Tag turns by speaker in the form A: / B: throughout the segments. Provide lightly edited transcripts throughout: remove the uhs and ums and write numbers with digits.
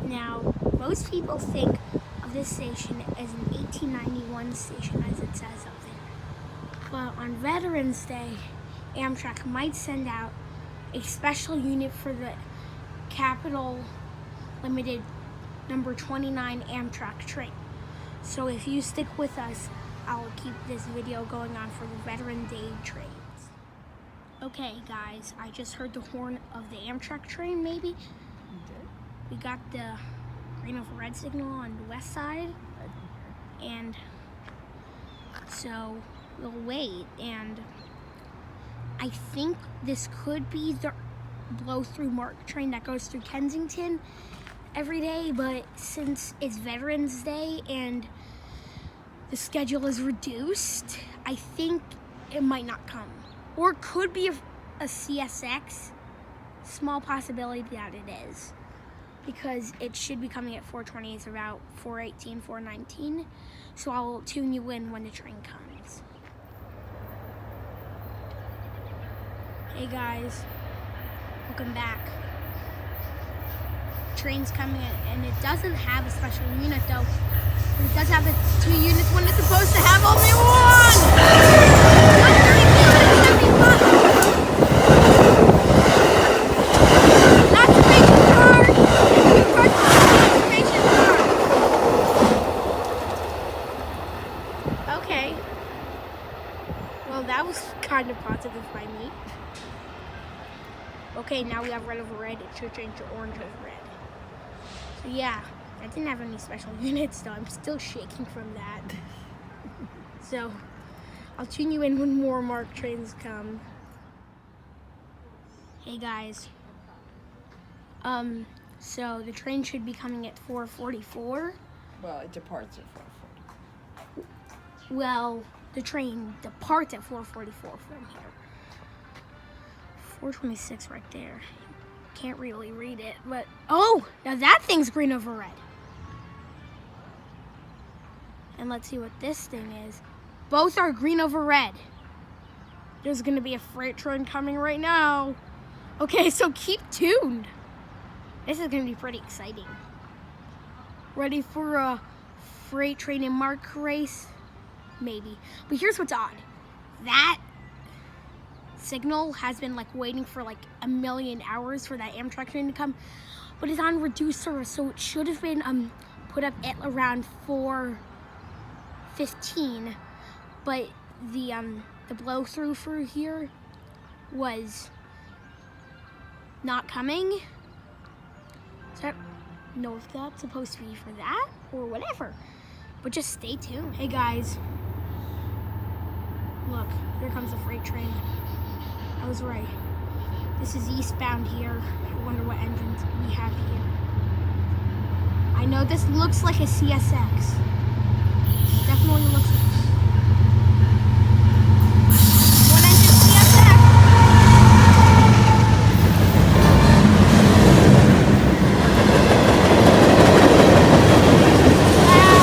A: Now, most people think of this station as an 1891 station, as it says up there. But on Veterans Day, Amtrak might send out a special unit for the Capital Limited number 29 Amtrak train. So if you stick with us, I'll keep this video going on for the Veterans Day trains. Okay guys, I just heard the horn of the Amtrak train maybe. We got the green over red signal on the west side, and so we'll wait. And I think this could be the blow through MARC train that goes through Kensington every day, but since it's Veterans Day and the schedule is reduced, I think it might not come. Or it could be a CSX, small possibility that it is, because it should be coming at 4:20. It's about 4:18, 4:19. So I'll tune you in when the train comes. Hey guys, welcome back. Train's coming in, and it doesn't have a special unit though. It does have the 2 units when it's supposed to have only 1! Okay. Well, that was kind of positive by me. Okay, now we have red over red. It should change to orange over red. So yeah, I didn't have any special units, though. I'm still shaking from that. So I'll tune you in when more MARC trains come. Hey guys. So the train should be coming at 4:44.
B: Well, it departs at 4:40.
A: Well, the train departs at 4:44 from here. 4:26 right there. Can't really read it, but oh, now that thing's green over red. And let's see what this thing is. Both are green over red. There's gonna be a freight train coming right now. Okay, so keep tuned. This is gonna be pretty exciting. Ready for a freight train and MARC race? Maybe. But here's what's odd. That signal has been like waiting for like a million hours for that Amtrak train to come, but it's on reduced service, so it should have been put up at around 4:15. But the blow through for here was not coming. So I don't know if that's supposed to be for that or whatever. But just stay tuned. Hey guys. Look, here comes the freight train. I was right. This is eastbound here. I wonder what engines we have here. I know this looks like a CSX. It definitely looks like one engine CSX. Wow.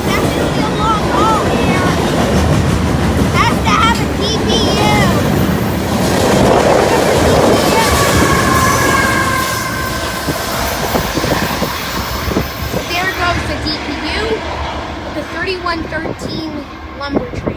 A: Definitely a long haul here. Has to have a DPU. There goes the DPU, the 3113 lumber train.